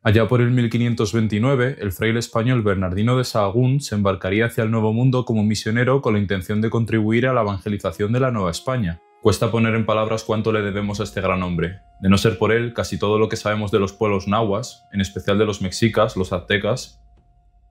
Allá por el 1529, el fraile español Bernardino de Sahagún se embarcaría hacia el Nuevo Mundo como misionero con la intención de contribuir a la evangelización de la Nueva España. Cuesta poner en palabras cuánto le debemos a este gran hombre. De no ser por él, casi todo lo que sabemos de los pueblos nahuas, en especial de los mexicas, los aztecas,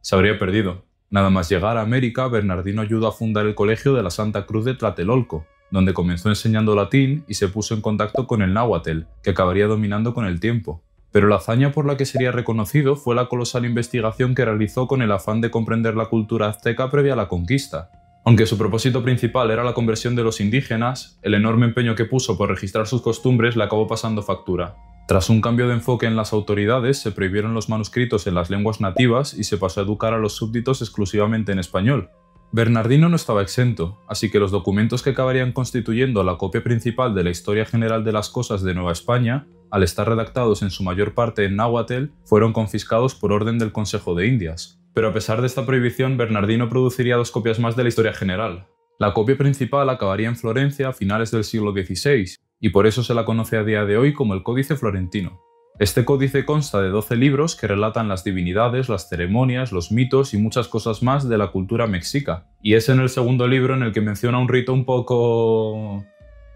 se habría perdido. Nada más llegar a América, Bernardino ayudó a fundar el Colegio de la Santa Cruz de Tlatelolco, donde comenzó enseñando latín y se puso en contacto con el náhuatl, que acabaría dominando con el tiempo. Pero la hazaña por la que sería reconocido fue la colosal investigación que realizó con el afán de comprender la cultura azteca previa a la conquista. Aunque su propósito principal era la conversión de los indígenas, el enorme empeño que puso por registrar sus costumbres le acabó pasando factura. Tras un cambio de enfoque en las autoridades, se prohibieron los manuscritos en las lenguas nativas y se pasó a educar a los súbditos exclusivamente en español. Bernardino no estaba exento, así que los documentos que acabarían constituyendo la copia principal de la historia general de las cosas de Nueva España, al estar redactados en su mayor parte en náhuatl, fueron confiscados por orden del Consejo de Indias. Pero a pesar de esta prohibición, Bernardino produciría 2 copias más de la historia general. La copia principal acabaría en Florencia a finales del siglo XVI, y por eso se la conoce a día de hoy como el Códice Florentino. Este códice consta de 12 libros que relatan las divinidades, las ceremonias, los mitos y muchas cosas más de la cultura mexica. Y es en el segundo libro en el que menciona un rito un poco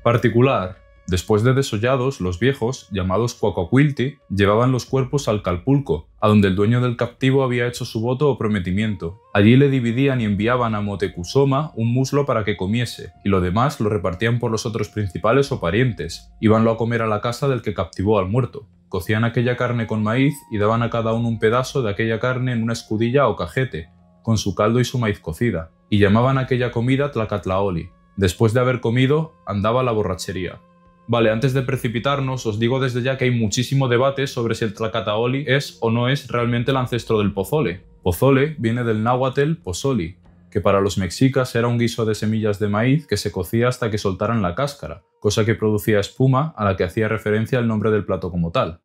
particular. Después de desollados, los viejos, llamados Cuacuacuilti, llevaban los cuerpos al Calpulco, a donde el dueño del captivo había hecho su voto o prometimiento. Allí le dividían y enviaban a Motecuzoma un muslo para que comiese, y lo demás lo repartían por los otros principales o parientes. Íbanlo a comer a la casa del que captivó al muerto. Cocían aquella carne con maíz y daban a cada uno un pedazo de aquella carne en una escudilla o cajete, con su caldo y su maíz cocida, y llamaban a aquella comida Tlacatlaoli. Después de haber comido, andaba la borrachería. Vale, antes de precipitarnos, os digo desde ya que hay muchísimo debate sobre si el tlacataoli es o no es realmente el ancestro del pozole. Pozole viene del náhuatl pozoli, que para los mexicas era un guiso de semillas de maíz que se cocía hasta que soltaran la cáscara, cosa que producía espuma a la que hacía referencia el nombre del plato como tal.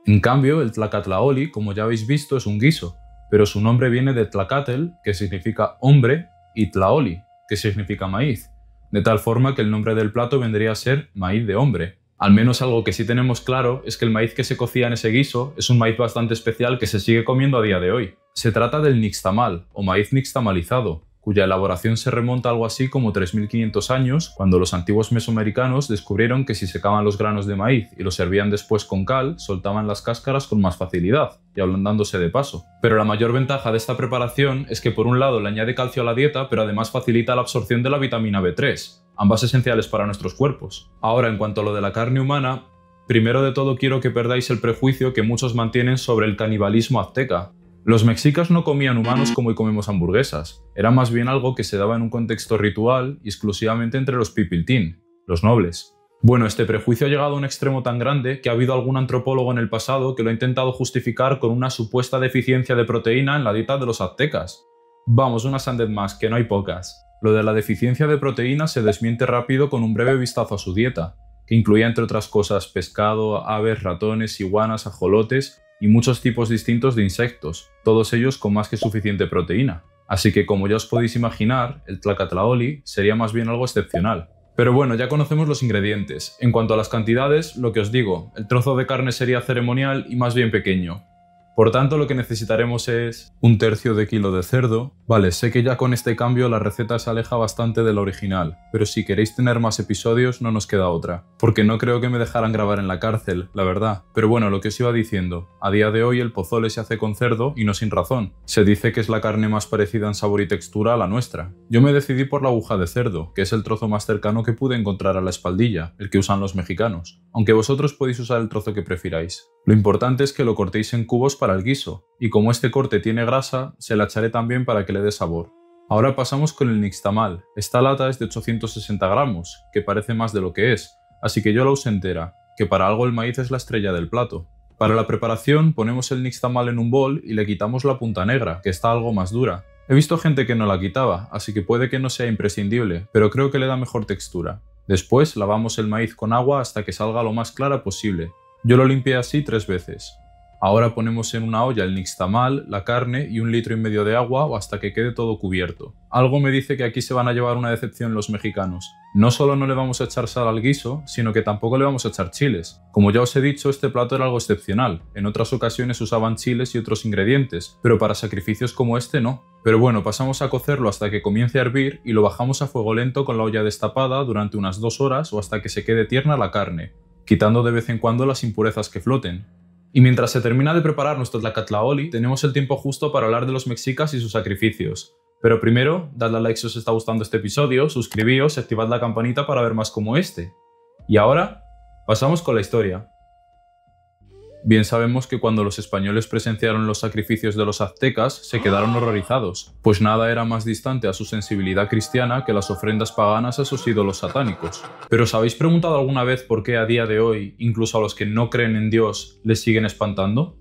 En cambio, el tlacatlaoli, como ya habéis visto, es un guiso, pero su nombre viene de tlacatl, que significa hombre, y tlaoli, que significa maíz. De tal forma que el nombre del plato vendría a ser maíz de hombre. Al menos algo que sí tenemos claro es que el maíz que se cocía en ese guiso es un maíz bastante especial que se sigue comiendo a día de hoy. Se trata del nixtamal, o maíz nixtamalizado, cuya elaboración se remonta a algo así como 3500 años, cuando los antiguos mesoamericanos descubrieron que si secaban los granos de maíz y los servían después con cal, soltaban las cáscaras con más facilidad, y ablandándose de paso. Pero la mayor ventaja de esta preparación es que por un lado le añade calcio a la dieta, pero además facilita la absorción de la vitamina B3, ambas esenciales para nuestros cuerpos. Ahora, en cuanto a lo de la carne humana, primero de todo quiero que perdáis el prejuicio que muchos mantienen sobre el canibalismo azteca. Los mexicas no comían humanos como hoy comemos hamburguesas, era más bien algo que se daba en un contexto ritual y exclusivamente entre los pipiltín, los nobles. Bueno, este prejuicio ha llegado a un extremo tan grande que ha habido algún antropólogo en el pasado que lo ha intentado justificar con una supuesta deficiencia de proteína en la dieta de los aztecas. Vamos, una sandez más, que no hay pocas. Lo de la deficiencia de proteína se desmiente rápido con un breve vistazo a su dieta, que incluía entre otras cosas pescado, aves, ratones, iguanas, ajolotes y muchos tipos distintos de insectos, todos ellos con más que suficiente proteína. Así que, como ya os podéis imaginar, el tlacatlaoli sería más bien algo excepcional. Pero bueno, ya conocemos los ingredientes. En cuanto a las cantidades, lo que os digo, el trozo de carne sería ceremonial y más bien pequeño. Por tanto, lo que necesitaremos es 1/3 de kilo de cerdo. Vale, sé que ya con este cambio la receta se aleja bastante de la original, pero si queréis tener más episodios no nos queda otra, porque no creo que me dejaran grabar en la cárcel, la verdad. Pero bueno, lo que os iba diciendo, a día de hoy el pozole se hace con cerdo y no sin razón. Se dice que es la carne más parecida en sabor y textura a la nuestra. Yo me decidí por la aguja de cerdo, que es el trozo más cercano que pude encontrar a la espaldilla, el que usan los mexicanos, aunque vosotros podéis usar el trozo que prefiráis. Lo importante es que lo cortéis en cubos para el guiso, y como este corte tiene grasa, se la echaré también para que le dé sabor. Ahora pasamos con el nixtamal. Esta lata es de 860 gramos, que parece más de lo que es, así que yo la usé entera, que para algo el maíz es la estrella del plato. Para la preparación ponemos el nixtamal en un bol y le quitamos la punta negra, que está algo más dura. He visto gente que no la quitaba, así que puede que no sea imprescindible, pero creo que le da mejor textura. Después lavamos el maíz con agua hasta que salga lo más clara posible. Yo lo limpié así 3 veces. Ahora ponemos en una olla el nixtamal, la carne y 1,5 litros de agua o hasta que quede todo cubierto. Algo me dice que aquí se van a llevar una decepción los mexicanos. No solo no le vamos a echar sal al guiso, sino que tampoco le vamos a echar chiles. Como ya os he dicho, este plato era algo excepcional. En otras ocasiones usaban chiles y otros ingredientes, pero para sacrificios como este no. Pero bueno, pasamos a cocerlo hasta que comience a hervir y lo bajamos a fuego lento con la olla destapada durante unas 2 horas o hasta que se quede tierna la carne, quitando de vez en cuando las impurezas que floten. Y mientras se termina de preparar nuestro tlacatlaoli, tenemos el tiempo justo para hablar de los mexicas y sus sacrificios. Pero primero, dadle a like si os está gustando este episodio, suscribíos y activad la campanita para ver más como este. Y ahora, pasamos con la historia. Bien sabemos que cuando los españoles presenciaron los sacrificios de los aztecas, se quedaron horrorizados, pues nada era más distante a su sensibilidad cristiana que las ofrendas paganas a sus ídolos satánicos. Pero ¿os habéis preguntado alguna vez por qué a día de hoy, incluso a los que no creen en Dios, les siguen espantando?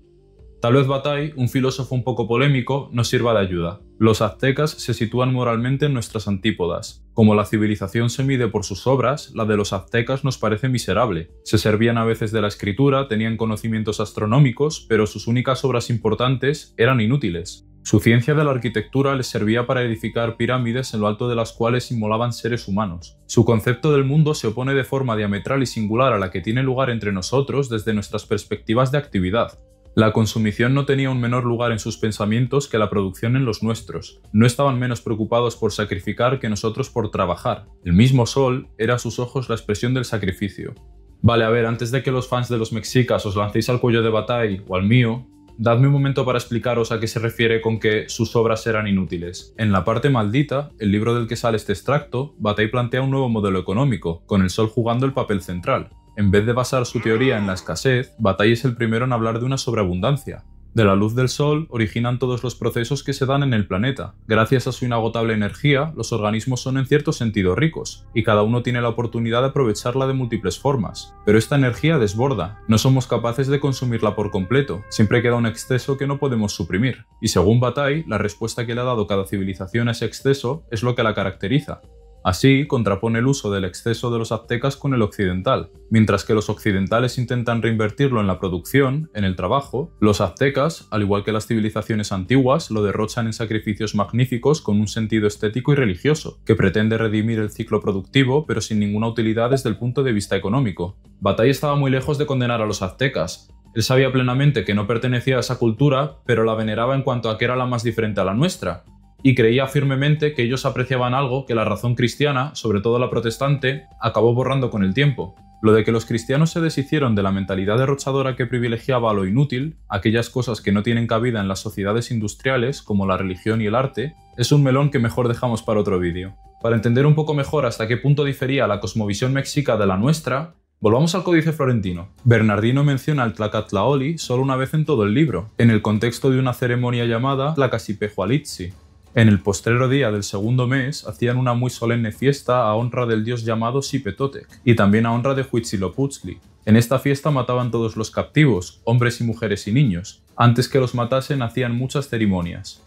Tal vez Bataille, un filósofo un poco polémico, nos sirva de ayuda. Los aztecas se sitúan moralmente en nuestras antípodas. Como la civilización se mide por sus obras, la de los aztecas nos parece miserable. Se servían a veces de la escritura, tenían conocimientos astronómicos, pero sus únicas obras importantes eran inútiles. Su ciencia de la arquitectura les servía para edificar pirámides en lo alto de las cuales inmolaban seres humanos. Su concepto del mundo se opone de forma diametral y singular a la que tiene lugar entre nosotros desde nuestras perspectivas de actividad. La consumición no tenía un menor lugar en sus pensamientos que la producción en los nuestros. No estaban menos preocupados por sacrificar que nosotros por trabajar. El mismo sol era a sus ojos la expresión del sacrificio. Vale, a ver, antes de que los fans de los mexicas os lancéis al cuello de Bataille o al mío, dadme un momento para explicaros a qué se refiere con que sus obras eran inútiles. En La parte maldita, el libro del que sale este extracto, Bataille plantea un nuevo modelo económico, con el sol jugando el papel central. En vez de basar su teoría en la escasez, Bataille es el primero en hablar de una sobreabundancia. De la luz del sol originan todos los procesos que se dan en el planeta. Gracias a su inagotable energía, los organismos son en cierto sentido ricos, y cada uno tiene la oportunidad de aprovecharla de múltiples formas. Pero esta energía desborda, no somos capaces de consumirla por completo, siempre queda un exceso que no podemos suprimir. Y según Bataille, la respuesta que le ha dado cada civilización a ese exceso es lo que la caracteriza. Así, contrapone el uso del exceso de los aztecas con el occidental. Mientras que los occidentales intentan reinvertirlo en la producción, en el trabajo, los aztecas, al igual que las civilizaciones antiguas, lo derrochan en sacrificios magníficos con un sentido estético y religioso, que pretende redimir el ciclo productivo pero sin ninguna utilidad desde el punto de vista económico. Bataille estaba muy lejos de condenar a los aztecas. Él sabía plenamente que no pertenecía a esa cultura, pero la veneraba en cuanto a que era la más diferente a la nuestra. Y creía firmemente que ellos apreciaban algo que la razón cristiana, sobre todo la protestante, acabó borrando con el tiempo. Lo de que los cristianos se deshicieron de la mentalidad derrochadora que privilegiaba lo inútil, aquellas cosas que no tienen cabida en las sociedades industriales, como la religión y el arte, es un melón que mejor dejamos para otro vídeo. Para entender un poco mejor hasta qué punto difería la cosmovisión mexica de la nuestra, volvamos al Códice Florentino. Bernardino menciona el tlacatlaoli solo una vez en todo el libro, en el contexto de una ceremonia llamada Tlacacipehualitzi. En el postrero día del segundo mes hacían una muy solemne fiesta a honra del dios llamado Xipetotec y también a honra de Huitzilopochtli. En esta fiesta mataban todos los captivos, hombres y mujeres y niños. Antes que los matasen hacían muchas ceremonias.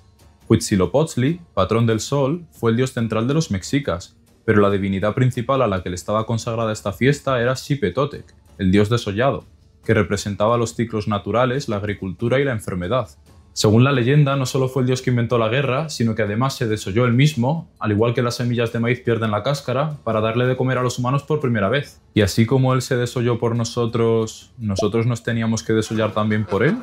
Huitzilopochtli, patrón del sol, fue el dios central de los mexicas, pero la divinidad principal a la que le estaba consagrada esta fiesta era Xipetotec, el dios desollado, que representaba los ciclos naturales, la agricultura y la enfermedad. Según la leyenda, no solo fue el dios que inventó la guerra, sino que además se desolló él mismo, al igual que las semillas de maíz pierden la cáscara, para darle de comer a los humanos por primera vez. Y así como él se desolló por nosotros, ¿nosotros nos teníamos que desollar también por él?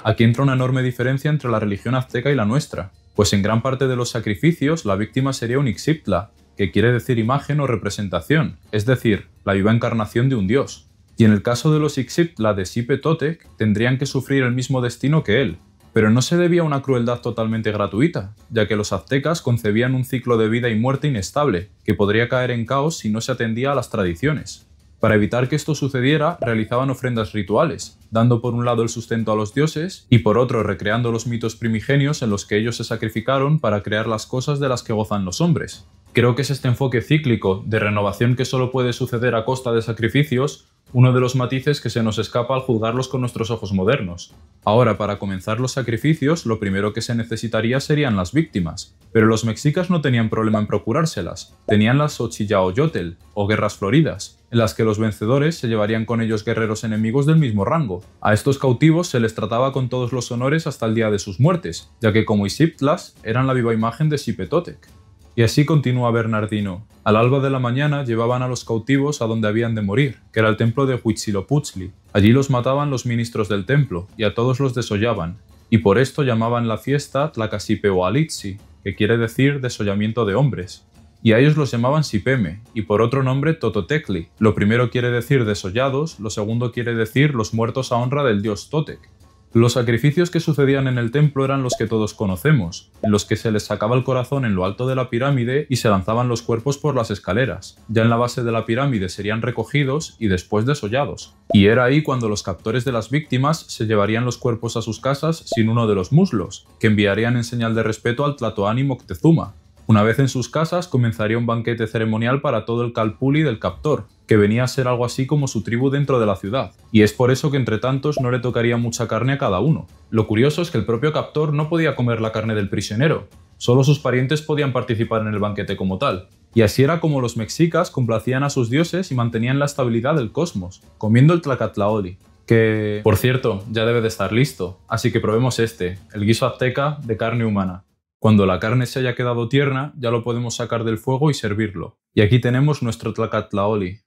Aquí entra una enorme diferencia entre la religión azteca y la nuestra, pues en gran parte de los sacrificios la víctima sería un Ixiptla, que quiere decir imagen o representación, es decir, la viva encarnación de un dios. Y en el caso de los Ixiptla de Xipetotec, tendrían que sufrir el mismo destino que él. Pero no se debía a una crueldad totalmente gratuita, ya que los aztecas concebían un ciclo de vida y muerte inestable, que podría caer en caos si no se atendía a las tradiciones. Para evitar que esto sucediera, realizaban ofrendas rituales, dando por un lado el sustento a los dioses y por otro recreando los mitos primigenios en los que ellos se sacrificaron para crear las cosas de las que gozan los hombres. Creo que es este enfoque cíclico, de renovación que solo puede suceder a costa de sacrificios, uno de los matices que se nos escapa al juzgarlos con nuestros ojos modernos. Ahora, para comenzar los sacrificios, lo primero que se necesitaría serían las víctimas, pero los mexicas no tenían problema en procurárselas, tenían las Xochillaoyotl, o guerras floridas, en las que los vencedores se llevarían con ellos guerreros enemigos del mismo rango. A estos cautivos se les trataba con todos los honores hasta el día de sus muertes, ya que como Xyztlas eran la viva imagen de Xipe Totec. Y así continúa Bernardino. Al alba de la mañana llevaban a los cautivos a donde habían de morir, que era el templo de Huitzilopochtli. Allí los mataban los ministros del templo, y a todos los desollaban, y por esto llamaban la fiesta Tlacasipehualitzi, que quiere decir desollamiento de hombres. Y a ellos los llamaban Sipeme, y por otro nombre Tototecli. Lo primero quiere decir desollados, lo segundo quiere decir los muertos a honra del dios Totec. Los sacrificios que sucedían en el templo eran los que todos conocemos, en los que se les sacaba el corazón en lo alto de la pirámide y se lanzaban los cuerpos por las escaleras. Ya en la base de la pirámide serían recogidos y después desollados. Y era ahí cuando los captores de las víctimas se llevarían los cuerpos a sus casas sin uno de los muslos, que enviarían en señal de respeto al Tlatoani Moctezuma. Una vez en sus casas comenzaría un banquete ceremonial para todo el calpulli del captor, que venía a ser algo así como su tribu dentro de la ciudad, y es por eso que entre tantos no le tocaría mucha carne a cada uno. Lo curioso es que el propio captor no podía comer la carne del prisionero, solo sus parientes podían participar en el banquete como tal. Y así era como los mexicas complacían a sus dioses y mantenían la estabilidad del cosmos, comiendo el tlacatlaoli, que, por cierto, ya debe de estar listo, así que probemos este, el guiso azteca de carne humana. Cuando la carne se haya quedado tierna, ya lo podemos sacar del fuego y servirlo. Y aquí tenemos nuestro tlacatlaoli.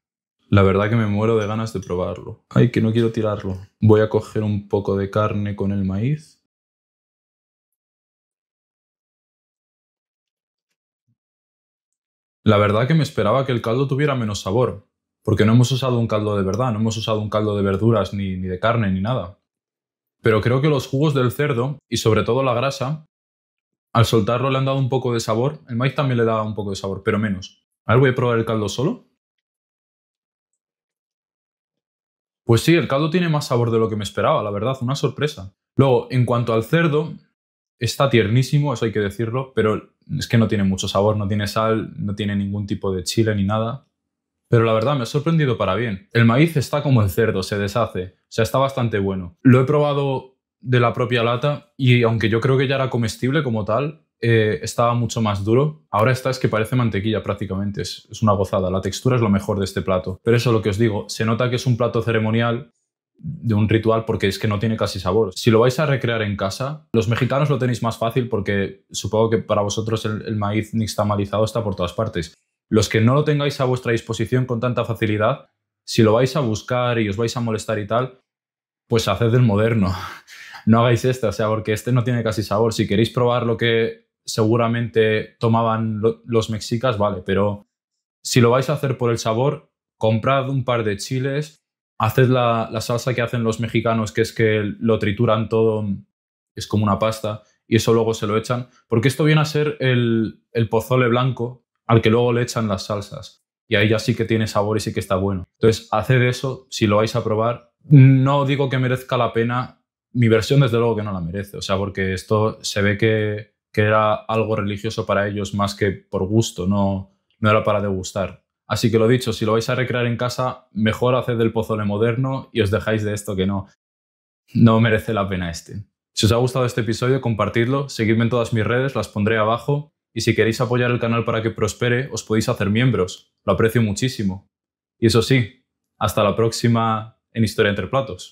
La verdad que me muero de ganas de probarlo. Ay, que no quiero tirarlo. Voy a coger un poco de carne con el maíz. La verdad que me esperaba que el caldo tuviera menos sabor, porque no hemos usado un caldo de verdad, no hemos usado un caldo de verduras ni de carne ni nada. Pero creo que los jugos del cerdo, y sobre todo la grasa, al soltarlo le han dado un poco de sabor. El maíz también le da un poco de sabor, pero menos. A ver, voy a probar el caldo solo. Pues sí, el caldo tiene más sabor de lo que me esperaba, la verdad, una sorpresa. Luego, en cuanto al cerdo, está tiernísimo, eso hay que decirlo, pero es que no tiene mucho sabor, no tiene sal, no tiene ningún tipo de chile ni nada. Pero la verdad, me ha sorprendido para bien. El maíz está como el cerdo, se deshace, o sea, está bastante bueno. Lo he probado de la propia lata y aunque yo creo que ya era comestible como tal, estaba mucho más duro. Ahora es que parece mantequilla prácticamente, es una gozada. La textura es lo mejor de este plato. Pero eso, lo que os digo, se nota que es un plato ceremonial de un ritual porque es que no tiene casi sabor. Si lo vais a recrear en casa, los mexicanos lo tenéis más fácil porque supongo que para vosotros el maíz nixtamalizado está por todas partes. Los que no lo tengáis a vuestra disposición con tanta facilidad, si lo vais a buscar y os vais a molestar y tal, pues haced el moderno. No hagáis este, o sea, porque este no tiene casi sabor. Si queréis probar lo que seguramente tomaban los mexicas, vale, pero si lo vais a hacer por el sabor, comprad un par de chiles, haced la salsa que hacen los mexicanos, que es que lo trituran todo, es como una pasta, y eso luego se lo echan, porque esto viene a ser el pozole blanco al que luego le echan las salsas, y ahí ya sí que tiene sabor y sí que está bueno. Entonces, haced eso si lo vais a probar. No digo que merezca la pena, mi versión desde luego que no la merece, o sea, porque esto se ve que era algo religioso para ellos más que por gusto, no era para degustar. Así que lo dicho, si lo vais a recrear en casa, mejor haced el pozole moderno y os dejáis de esto que no merece la pena este. Si os ha gustado este episodio, compartidlo, seguidme en todas mis redes, las pondré abajo, y si queréis apoyar el canal para que prospere, os podéis hacer miembros, lo aprecio muchísimo. Y eso sí, hasta la próxima en Historia entre Platos.